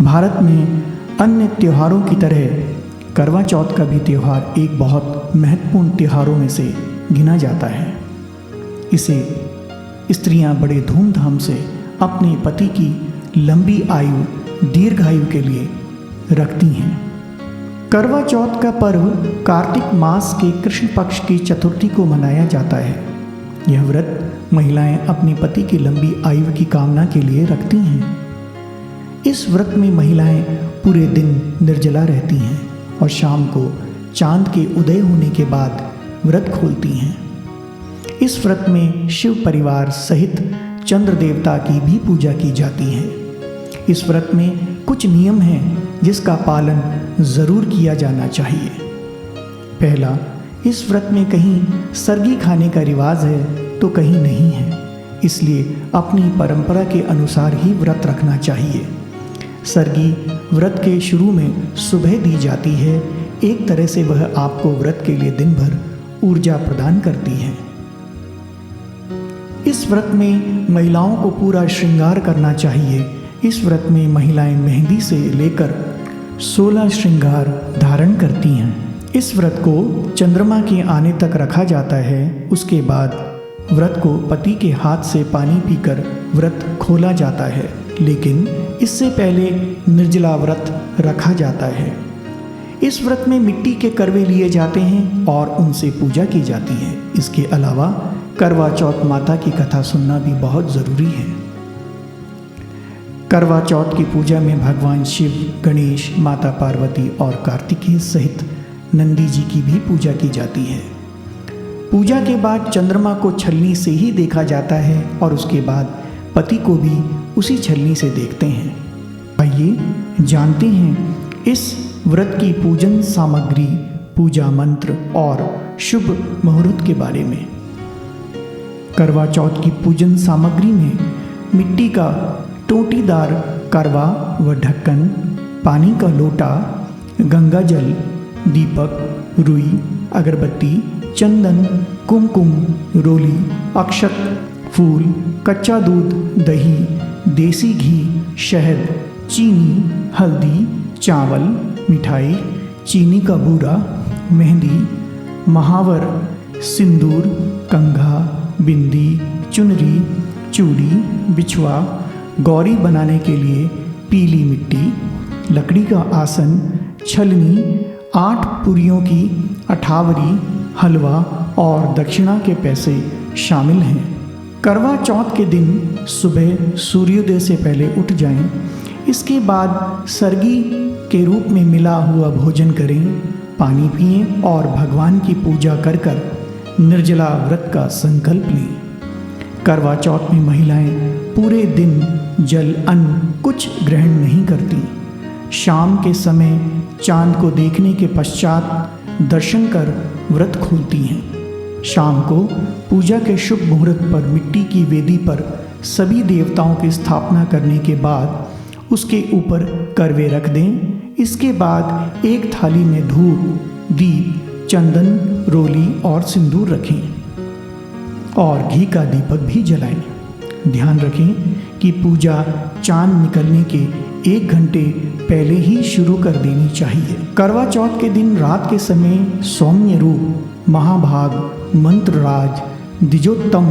भारत में अन्य त्योहारों की तरह करवा चौथ का भी त्यौहार एक बहुत महत्वपूर्ण त्योहारों में से गिना जाता है। इसे स्त्रियां बड़े धूमधाम से अपने पति की लंबी आयु, दीर्घायु के लिए रखती हैं। करवा चौथ का पर्व कार्तिक मास के कृष्ण पक्ष की चतुर्थी को मनाया जाता है। यह व्रत महिलाएं अपने पति की लंबी आयु की कामना के लिए रखती हैं। इस व्रत में महिलाएं पूरे दिन निर्जला रहती हैं और शाम को चांद के उदय होने के बाद व्रत खोलती हैं। इस व्रत में शिव परिवार सहित चंद्र देवता की भी पूजा की जाती है। इस व्रत में कुछ नियम हैं जिसका पालन ज़रूर किया जाना चाहिए। पहला, इस व्रत में कहीं सरगी खाने का रिवाज है तो कहीं नहीं है, इसलिए अपनी परंपरा के अनुसार ही व्रत रखना चाहिए। सरगी व्रत के शुरू में सुबह दी जाती है। एक तरह से वह आपको व्रत के लिए दिन भर ऊर्जा प्रदान करती है। इस व्रत में महिलाओं को पूरा श्रृंगार करना चाहिए। इस व्रत में महिलाएं मेहंदी से लेकर 16 श्रृंगार धारण करती हैं। इस व्रत को चंद्रमा के आने तक रखा जाता है। उसके बाद व्रत को पति के हाथ से पानी पीकर व्रत खोला जाता है, लेकिन इससे पहले निर्जला व्रत रखा जाता है। इस व्रत में मिट्टी के करवे लिए जाते हैं और उनसे पूजा की जाती है। इसके अलावा करवा चौथ माता की कथा सुनना भी बहुत ज़रूरी है। करवा चौथ की पूजा में भगवान शिव, गणेश, माता पार्वती और कार्तिकेय सहित नंदी जी की भी पूजा की जाती है। पूजा के बाद चंद्रमा को छलनी से ही देखा जाता है और उसके बाद पति को भी उसी छलनी से देखते हैं। आइए जानते हैं इस व्रत की पूजन सामग्री, पूजा मंत्र और शुभ मुहूर्त के बारे में। करवा चौथ की पूजन सामग्री में मिट्टी का टोटीदार करवा व ढक्कन, पानी का लोटा, गंगा जल, दीपक, रुई, अगरबत्ती, चंदन, कुमकुम, रोली, अक्षत, फूल, कच्चा दूध, दही, देसी घी, शहद, चीनी, हल्दी, चावल, मिठाई, चीनी का बूरा, मेहंदी, महावर, सिंदूर, कंघा, बिंदी, चुनरी, चूड़ी, बिछुआ, गौरी बनाने के लिए पीली मिट्टी, लकड़ी का आसन, छलनी, 8 पुरियों की अठावरी, हलवा और दक्षिणा के पैसे शामिल हैं। करवा चौथ के दिन सुबह सूर्योदय से पहले उठ जाएं। इसके बाद सरगी के रूप में मिला हुआ भोजन करें, पानी पिएं और भगवान की पूजा कर निर्जला व्रत का संकल्प लें। करवा चौथ में महिलाएं पूरे दिन जल, अन्न कुछ ग्रहण नहीं करती। शाम के समय चांद को देखने के पश्चात दर्शन कर व्रत खोलती हैं। शाम को पूजा के शुभ मुहूर्त पर मिट्टी की वेदी पर सभी देवताओं की स्थापना करने के बाद उसके ऊपर करवे रख दें। इसके बाद एक थाली में धूप, दीप, चंदन, रोली और सिंदूर रखें और घी का दीपक भी जलाएं। ध्यान रखें कि पूजा चांद निकलने के 1 घंटे पहले ही शुरू कर देनी चाहिए। करवा चौथ के दिन रात के समय सौम्य रूप, महाभाग, मंत्रराज, द्विजोत्तम,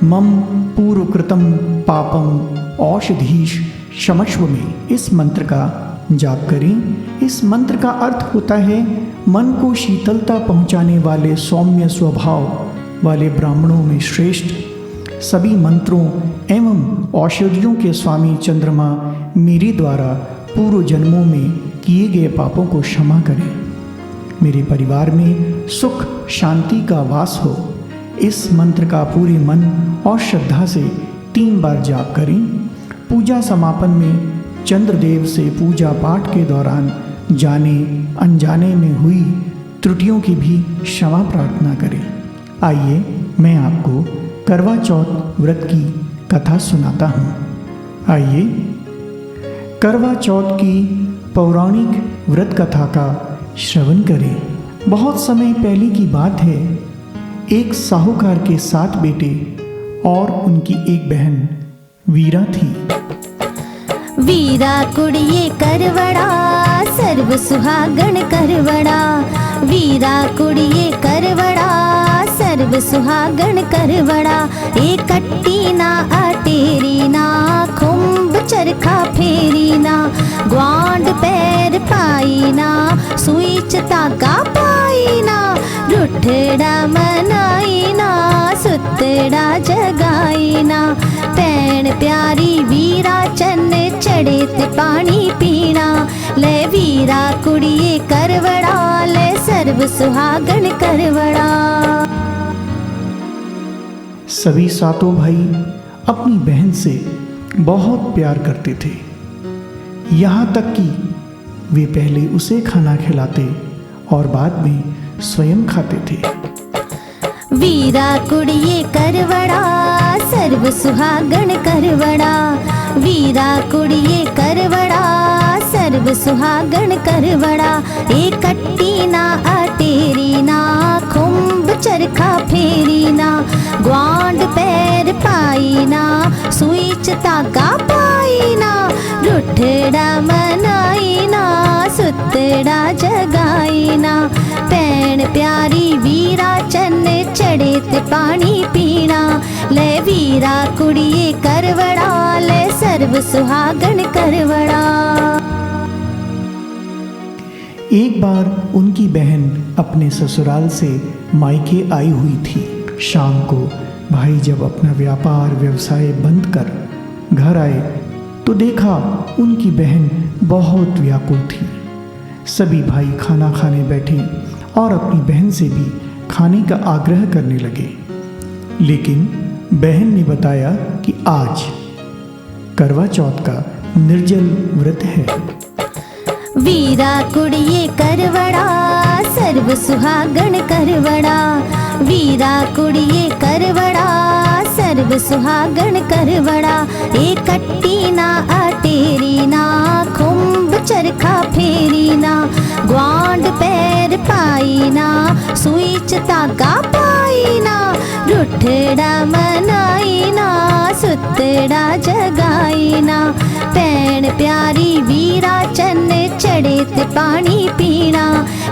मम पूर्वकृतम पापम औषधीश क्षमस्व में इस मंत्र का जाप करें। इस मंत्र का अर्थ होता है मन को शीतलता पहुंचाने वाले सौम्य स्वभाव वाले ब्राह्मणों में श्रेष्ठ सभी मंत्रों एवं औषधियों के स्वामी चंद्रमा मेरे द्वारा पूर्व जन्मों में किए गए पापों को क्षमा करें। मेरे परिवार में सुख शांति का वास हो। इस मंत्र का पूरे मन और श्रद्धा से 3 बार जाप करें। पूजा समापन में चंद्रदेव से पूजा पाठ के दौरान जाने अनजाने में हुई त्रुटियों की भी क्षमा प्रार्थना करें। आइए मैं आपको करवा चौथ व्रत की कथा सुनाता हूँ। आइए करवा चौथ की पौराणिक व्रत कथा का श्रवण करें। बहुत समय पहले की बात है। एक साहूकार के 7 बेटे और उनकी एक बहन वीरा थी। वीरा कुड़िए करवड़ा सर्व सुहागण करवड़ा, वीरा कुड़िए करवड़ा सर्व सुहागण करवड़ा। एक कट्टी ना अटेरी ना खुम्ब चरखा फेरी ना, ग्वांड पैर पाई ना सुई च धागा पाई ना, रुठड़ा मनाई ना सुतड़ा जगाई ना। भैन प्यारी वीरा चन्न चढ़े ते पानी पीना, ले वीरा कुड़िए करवड़ा ले सर्व सुहागण करवड़ा। सभी सातों भाई अपनी बहन से बहुत प्यार करते थे, यहाँ तक कि वे पहले उसे खाना खिलाते और बाद में स्वयं खाते थे। वीरा कुड़िए करवड़ा सर्व सुहागण करवड़ा, वीरा कुड़िए करवड़ा सर्व सुहागण करवड़ा। एक कट्टी ना अटेरी ना खुम्ब चरखा फेरी ना, ग्वांड पैर पाई ना सुई च धागा पाई ना, रुठड़ा मनाई ना सुतड़ा जगाई ना। भैन प्यारी वीरा चन्न चढ़े ते पानी पीना, ले वीरा कुड़िए करवड़ा ले सर्व सुहागण करवड़ा। एक बार उनकी बहन अपने ससुराल से मायके आई हुई थी। शाम को भाई जब अपना व्यापार व्यवसाय बंद कर घर आए तो देखा उनकी बहन बहुत व्याकुल थी। सभी भाई खाना खाने बैठे और अपनी बहन से भी खाने का आग्रह करने लगे, लेकिन बहन ने बताया कि आज करवा चौथ का निर्जल व्रत है। वीरा कुड़िए करवड़ा सर्व सुहागण करवड़ा, वीरा कुड़िए करवड़ा सर्व सुहागण करवड़ा। एक कट्टी ना अटेरी ना खुम्ब चरखा फेरी ना, ग्वांड पैर पाई ना सुई च धागा पाई ना, रुठड़ा मनाई ना सुतड़ा जगाई ना। भैन प्यारी वीरा चन्न चढ़े ते पानी पीना,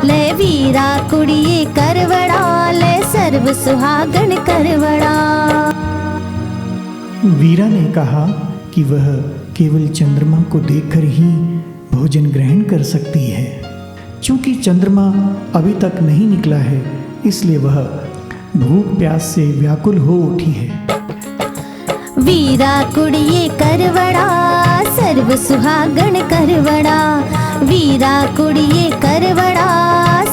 ले वीरा कुड़िए करवड़ा ले सर्व सुहागण करवड़ा। वीरा ने कहा कि वह केवल चंद्रमा को देखकर ही भोजन ग्रहण कर सकती है। चूंकि चंद्रमा अभी तक नहीं निकला है, इसलिए वह भूख प्यास से व्याकुल हो उठी है। वीरा कुड़िए करवड़ा सर्व सुहागण करवड़ा, वीरा कुड़िए करवड़ा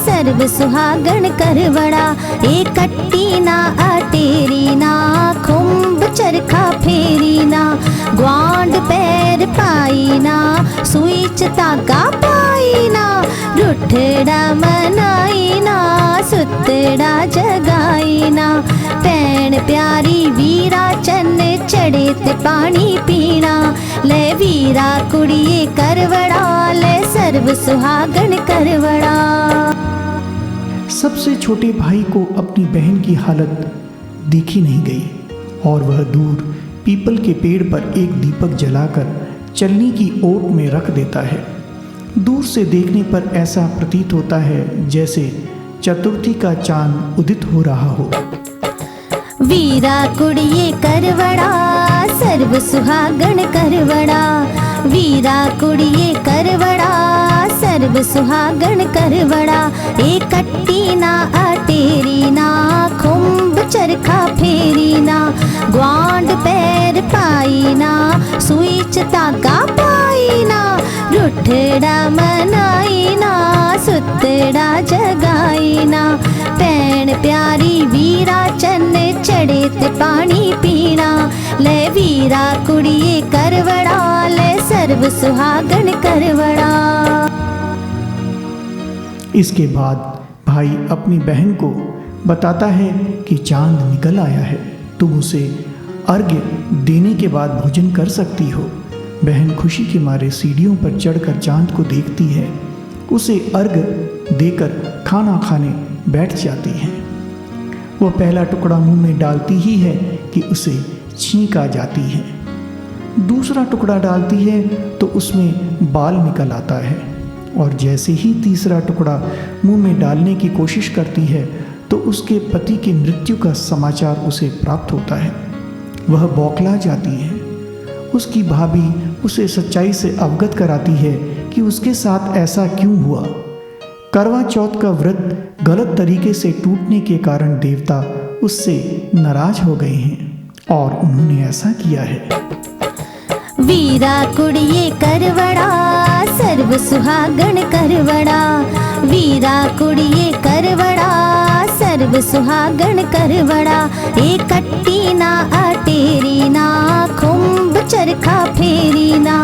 सर्व सुहागण करवड़ा। एक कट्टी ना अटेरी ना खुम्ब चरखा फेरी ना, ग्वांड पैर पाई ना सुई च धागा पाई ना, रुठड़ा मनाई ना सुतड़ा जगाई ना। भैन प्यारी वीरा चन्न चढ़े ते पानी पीना, ले वीरा कुड़िए करवड़ा ले सर्व सुहागण करवड़ा। सबसे छोटे भाई को अपनी बहन की हालत देखी नहीं गई और वह दूर पीपल के पेड़ पर एक दीपक जलाकर चलनी की ओट में रख देता है। दूर से देखने पर ऐसा प्रतीत होता है जैसे चतुर्थी का चांद उदित हो रहा हो। वीरा कुड़िए करवड़ा सर्व सुहागण करवड़ा, वीरा कुड़िए करवड़ा सर्व सुहागण करवड़ा। एक कट्टी ना अटेरी ना खुम्ब चरखा फेरी ना, ग्वांड पैर पाई ना सुई च धागा पाई ना, रुठड़ा मनाई ना सुतड़ा जगाई ना। भैन प्यारी वीरा चन्न चढ़े ते पानी पीना, ले वीरा कुड़िए करवड़ा ले सर्व सुहागण करवड़ा। इसके बाद भाई अपनी बहन को बताता है कि चांद निकल आया है, तुम उसे अर्घ्य देने के बाद भोजन कर सकती हो। बहन खुशी के मारे सीढ़ियों पर चढ़कर चांद को देखती है, उसे अर्घ्य देकर खाना खाने बैठ जाती है। वह पहला टुकड़ा मुंह में डालती ही है कि उसे छींक आ जाती है। दूसरा टुकड़ा डालती है तो उसमें बाल निकल आता है, और जैसे ही तीसरा टुकड़ा मुंह में डालने की कोशिश करती है तो उसके पति की मृत्यु का समाचार उसे प्राप्त होता है। वह बौखला जाती है। उसकी भाभी उसे सच्चाई से अवगत कराती है कि उसके साथ ऐसा क्यों हुआ। करवा चौथ का व्रत गलत तरीके से टूटने के कारण देवता उससे नाराज हो गए हैं और उन्होंने ऐसा किया है। वीरा कुड़िए करवड़ा सर्व सुहागण करवड़ा, वीरा कुड़िए करवड़ा सर्व सुहागण करवड़ा। एक कट्टी ना अटेरी ना खुम्ब चरखा फेरी ना,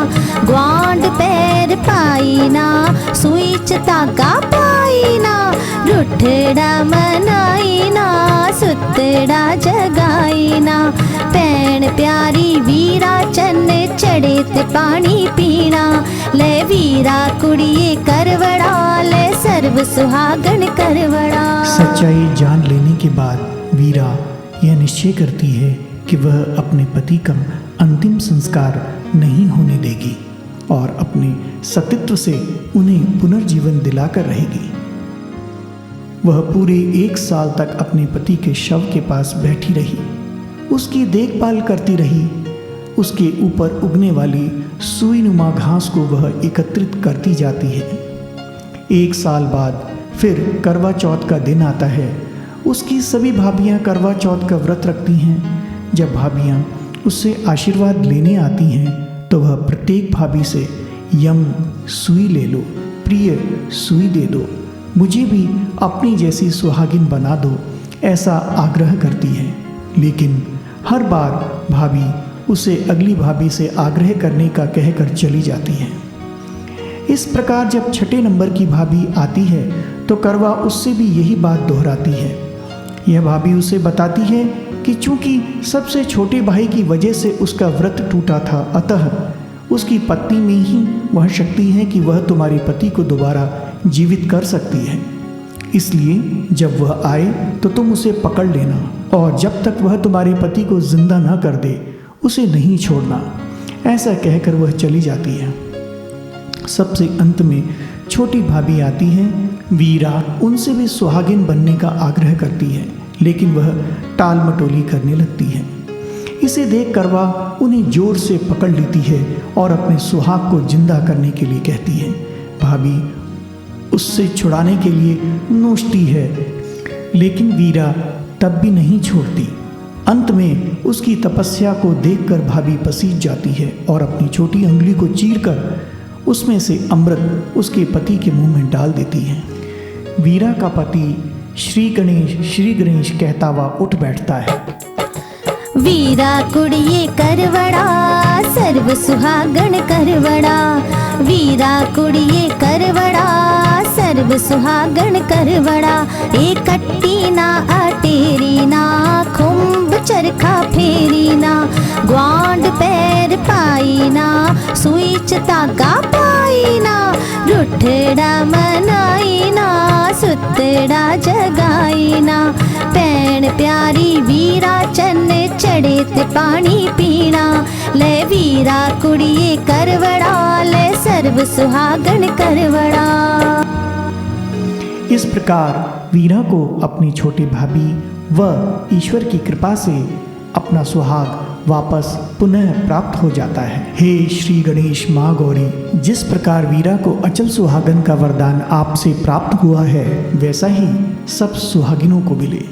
ग्वांड पैर पाई ना सुईच ताका पाई ना, रुठड़ा मनाई ना सुतड़ा जगाई ना। पैण प्यारी वीरा चन्न चढ़े ते पानी पीना, ले वीरा कुड़िए करवड़ा ले सर्व सुहागण करवड़ा। सच्चाई जान लेने के बाद वीरा यह निश्चय करती है कि वह अपने पति का अंतिम संस्कार नहीं होने देगी और अपने सतीत्व से उन्हें पुनर्जीवन दिलाकर रहेगी। वह पूरे 1 साल तक अपने पति के शव के पास बैठी रही, उसकी देखभाल करती रही। उसके ऊपर उगने वाली सुईनुमा घास को वह एकत्रित करती जाती है। 1 साल बाद फिर करवा चौथ का दिन आता है। उसकी सभी भाभियां करवा चौथ का व्रत रखती हैं। जब भाभियां उससे आशीर्वाद लेने आती हैं तो वह प्रत्येक भाभी से यम सुई ले लो, प्रिय सुई दे दो, मुझे भी अपनी जैसी सुहागिन बना दो, ऐसा आग्रह करती है। लेकिन हर बार भाभी उसे अगली भाभी से आग्रह करने का कहकर चली जाती है। इस प्रकार जब 6 नंबर की भाभी आती है तो करवा उससे भी यही बात दोहराती है। यह भाभी उसे बताती है कि चूंकि सबसे छोटे भाई की वजह से उसका व्रत टूटा था, अतः उसकी पत्नी में ही वह शक्ति है कि वह तुम्हारे पति को दोबारा जीवित कर सकती है। इसलिए जब वह आए तो तुम उसे पकड़ लेना और जब तक वह तुम्हारे पति को जिंदा न कर दे उसे नहीं छोड़ना। ऐसा कहकर वह चली जाती है। सबसे अंत में छोटी भाभी आती है। वीरा उनसे भी सुहागिन बनने का आग्रह करती है, लेकिन वह टाल मटोली करने लगती है। इसे देख करवा उन्हें जोर से पकड़ लेती है और अपने सुहाग को जिंदा करने के लिए कहती है। भाभी उससे छुड़ाने के लिए नोचती है, लेकिन वीरा तब भी नहीं छोड़ती। अंत में उसकी तपस्या को देखकर भाभी पसीज जाती है और अपनी छोटी अंगुली को चीरकर उसमें से अमृत उसके पति के मुंह में डाल देती है। वीरा का पति श्री गणेश कहता हुआ उठ बैठता है। वीरा कुड़िए करवड़ा सर्व सुहागण करवड़ा, वीरा कुड़िए करवड़ा सर्व सुहागण करवड़ा। एक कट्टी ना अटेरी ना खुम्ब चरखा फेरी ना, ग्वांड पैर पाई ना सुईच ताका पाई ना, रुठड़ा मनाई ना सुतड़ा जगाई ना। पैण प्यारी वीरा चन्न चढ़े ते पानी पीना, ले वीरा कुड़िए करवड़ा ले सर्व सुहागण करवड़ा। इस प्रकार वीरा को अपनी छोटी भाभी व ईश्वर की कृपा से अपना सुहाग वापस पुनः प्राप्त हो जाता है। हे श्री गणेश माँ गौरी, जिस प्रकार वीरा को अचल सुहागन का वरदान आपसे प्राप्त हुआ है, वैसा ही सब सुहागिनों को मिले।